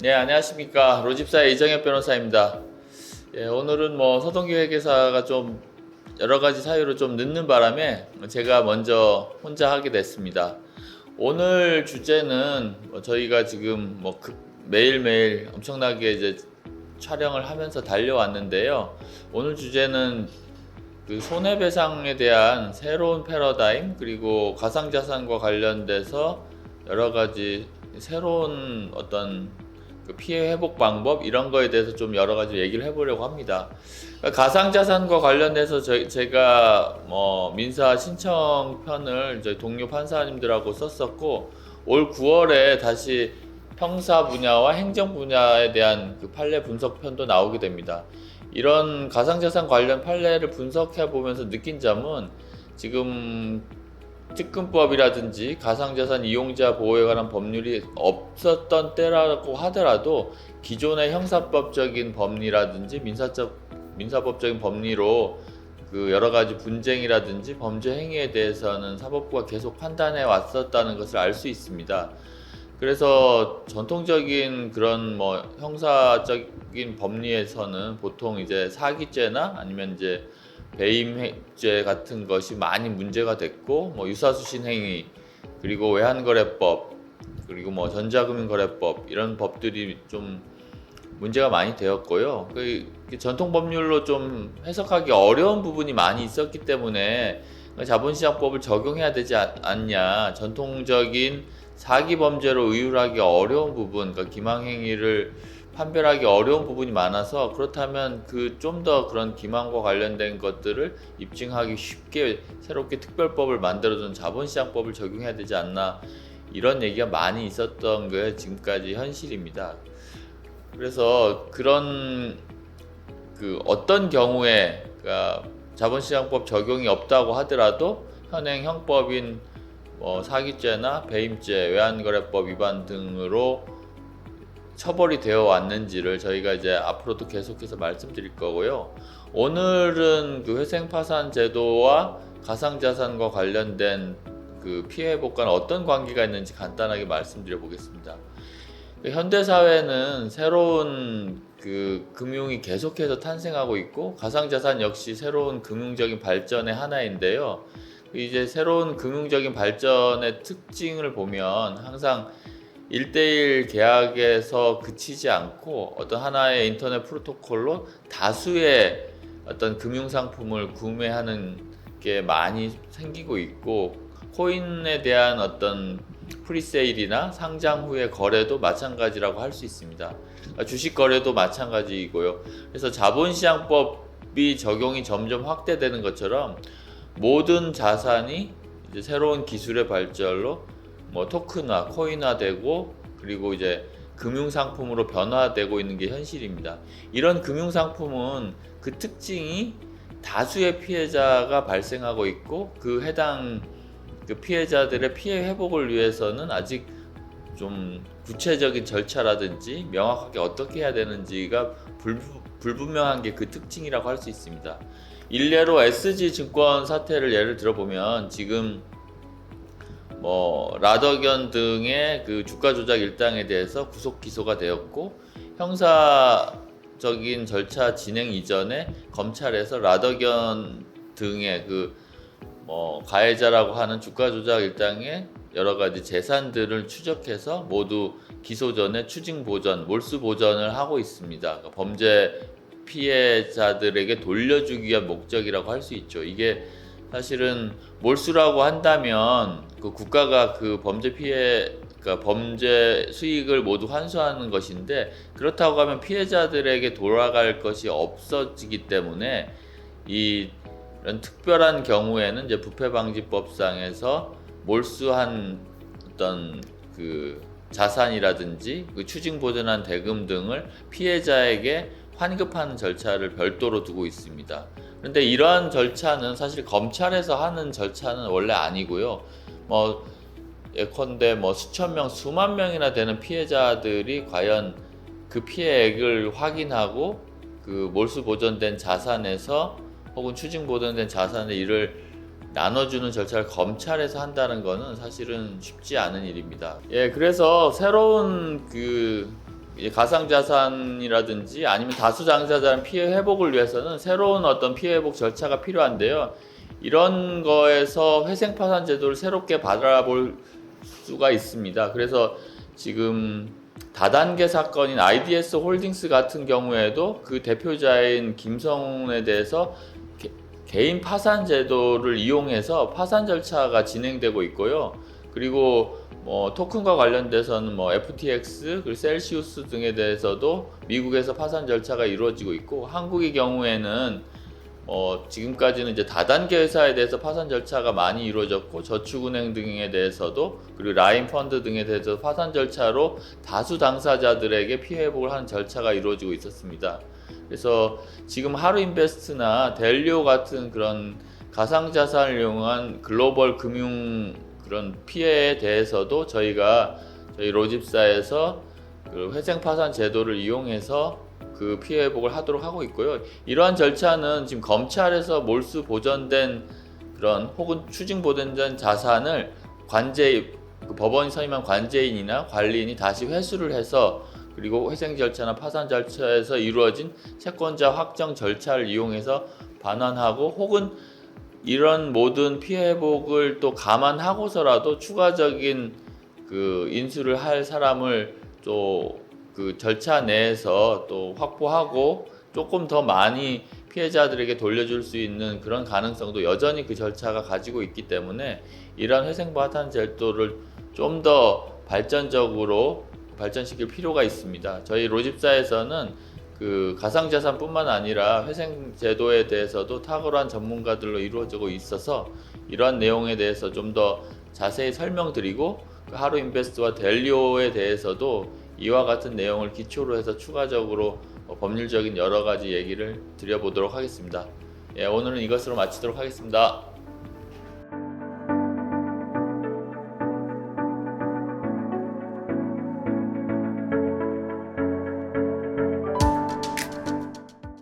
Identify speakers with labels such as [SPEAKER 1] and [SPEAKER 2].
[SPEAKER 1] 네, 안녕하십니까. 로집사의 이정엽 변호사입니다. 예, 오늘은 서동기 회계사가 좀 여러 가지 사유로 좀 늦는 바람에 제가 먼저 혼자 하게 됐습니다. 오늘 주제는 저희가 지금 매일매일 엄청나게 이제 촬영을 하면서 달려왔는데요. 오늘 주제는 그 손해배상에 대한 새로운 패러다임, 그리고 가상자산과 관련돼서 여러 가지 새로운 어떤 그 피해 회복 방법 이런 거에 대해서 좀 여러 가지 얘기를 해보려고 합니다. 그러니까 가상자산과 관련돼서 제가 민사 신청편을 저희 동료 판사님들하고 썼었고, 올 9월에 다시 형사 분야와 행정 분야에 대한 그 판례 분석편도 나오게 됩니다. 이런 가상자산 관련 판례를 분석해 보면서 느낀 점은, 지금 특근법이라든지 가상자산 이용자 보호에 관한 법률이 없었던 때라고 하더라도 기존의 형사법적인 법리라든지 민사법적인 법리로 그 여러 가지 분쟁이라든지 범죄 행위에 대해서는 사법부가 계속 판단해 왔었다는 것을 알 수 있습니다. 그래서 전통적인 그런 형사적인 법리에서는 보통 이제 사기죄나 아니면 이제 배임죄 같은 것이 많이 문제가 됐고, 유사수신 행위, 그리고 외환거래법, 그리고 전자금융거래법 이런 법들이 좀 문제가 많이 되었고요. 그 전통 법률로 좀 해석하기 어려운 부분이 많이 있었기 때문에 자본시장법을 적용해야 되지 않냐, 전통적인 사기범죄로 의율하기 어려운 부분, 그러니까 기망행위를 판별하기 어려운 부분이 많아서, 그렇다면 그 좀 더 그런 기망과 관련된 것들을 입증하기 쉽게 새롭게 특별법을 만들어준 자본시장법을 적용해야 되지 않나, 이런 얘기가 많이 있었던 게 지금까지 현실입니다. 그래서 그런 어떤 경우에, 그러니까 자본시장법 적용이 없다고 하더라도 현행 형법인 사기죄나 배임죄, 외환거래법 위반 등으로 처벌이 되어 왔는지를 저희가 이제 앞으로도 계속해서 말씀드릴 거고요. 오늘은 그 회생파산 제도와 가상자산과 관련된 그 피해 회복과는 어떤 관계가 있는지 간단하게 말씀드려 보겠습니다. 현대 사회는 새로운 그 금융이 계속해서 탄생하고 있고, 가상자산 역시 새로운 금융적인 발전의 하나인데요. 이제 새로운 금융적인 발전의 특징을 보면 항상 1대1 계약에서 그치지 않고 어떤 하나의 인터넷 프로토콜로 다수의 어떤 금융상품을 구매하는 게 많이 생기고 있고, 코인에 대한 어떤 프리세일이나 상장 후의 거래도 마찬가지라고 할 수 있습니다. 주식 거래도 마찬가지이고요. 그래서 자본시장법이 적용이 점점 확대되는 것처럼 모든 자산이 이제 새로운 기술의 발전로 토큰화, 코인화되고, 그리고 이제 금융상품으로 변화되고 있는 게 현실입니다. 이런 금융상품은 그 특징이 다수의 피해자가 발생하고 있고, 그 해당 그 피해자들의 피해 회복을 위해서는 아직 좀 구체적인 절차라든지 명확하게 어떻게 해야 되는지가 불분명한 게 그 특징이라고 할 수 있습니다. 일례로 SG증권 사태를 예를 들어보면, 지금 라더견 등의 그 주가 조작 일당에 대해서 구속 기소가 되었고, 형사적인 절차 진행 이전에 검찰에서 라더견 등의 가해자라고 하는 주가 조작 일당의 여러 가지 재산들을 추적해서 모두 기소 전에 추징 보전, 몰수 보전을 하고 있습니다. 그러니까 범죄 피해자들에게 돌려주기 위한 목적이라고 할 수 있죠. 이게 사실은 몰수라고 한다면 그 국가가 그 그러니까 범죄 수익을 모두 환수하는 것인데, 그렇다고 하면 피해자들에게 돌아갈 것이 없어지기 때문에 이런 특별한 경우에는 이제 부패방지법상에서 몰수한 어떤 그 자산이라든지 그 추징 보전한 대금 등을 피해자에게 환급하는 절차를 별도로 두고 있습니다. 그런데 이러한 절차는 사실 검찰에서 하는 절차는 원래 아니고요. 예컨대 수천 명, 수만 명이나 되는 피해자들이 과연 그 피해액을 확인하고 그 몰수 보전된 자산에서 혹은 추징 보전된 자산의 일을 나눠주는 절차를 검찰에서 한다는 것은 사실은 쉽지 않은 일입니다. 그래서 새로운 그 가상자산이라든지 아니면 다수 당사자는 피해 회복을 위해서는 새로운 어떤 피해 회복 절차가 필요한데요. 이런 거에서 회생 파산 제도를 새롭게 바라볼 수가 있습니다. 그래서 지금 다단계 사건인 IDS 홀딩스 같은 경우에도 그 대표자인 김성훈에 대해서 개인 파산 제도를 이용해서 파산 절차가 진행되고 있고요. 그리고 토큰과 관련돼서는 FTX, 그리고 셀시우스 등에 대해서도 미국에서 파산 절차가 이루어지고 있고, 한국의 경우에는 지금까지는 이제 다단계 회사에 대해서 파산 절차가 많이 이루어졌고, 저축은행 등에 대해서도, 그리고 라인 펀드 등에 대해서 파산 절차로 다수 당사자들에게 피해 회복을 하는 절차가 이루어지고 있었습니다. 그래서 지금 하루인베스트나 델리오 같은 그런 가상자산을 이용한 글로벌 금융 그런 피해에 대해서도 저희 로집사에서 그 회생파산 제도를 이용해서 그 피해 회복을 하도록 하고 있고요. 이러한 절차는 지금 검찰에서 몰수 보전된 그런 혹은 추징 보전된 자산을 그 법원이 선임한 관제인이나 관리인이 다시 회수를 해서, 그리고 회생 절차나 파산 절차에서 이루어진 채권자 확정 절차를 이용해서 반환하고, 혹은 이런 모든 피해 회복을 또 감안하고서라도 추가적인 그 인수를 할 사람을 또 그 절차 내에서 또 확보하고 조금 더 많이 피해자들에게 돌려줄 수 있는 그런 가능성도 여전히 그 절차가 가지고 있기 때문에, 이러한 회생파산 제도를 좀 더 발전적으로 발전시킬 필요가 있습니다. 저희 로집사에서는 그 가상자산뿐만 아니라 회생 제도에 대해서도 탁월한 전문가들로 이루어지고 있어서 이러한 내용에 대해서 좀 더 자세히 설명드리고, 그 하루인베스트와 델리오에 대해서도 이와 같은 내용을 기초로 해서 추가적으로 법률적인 여러 가지 얘기를 드려보도록 하겠습니다. 오늘은 이것으로 마치도록 하겠습니다.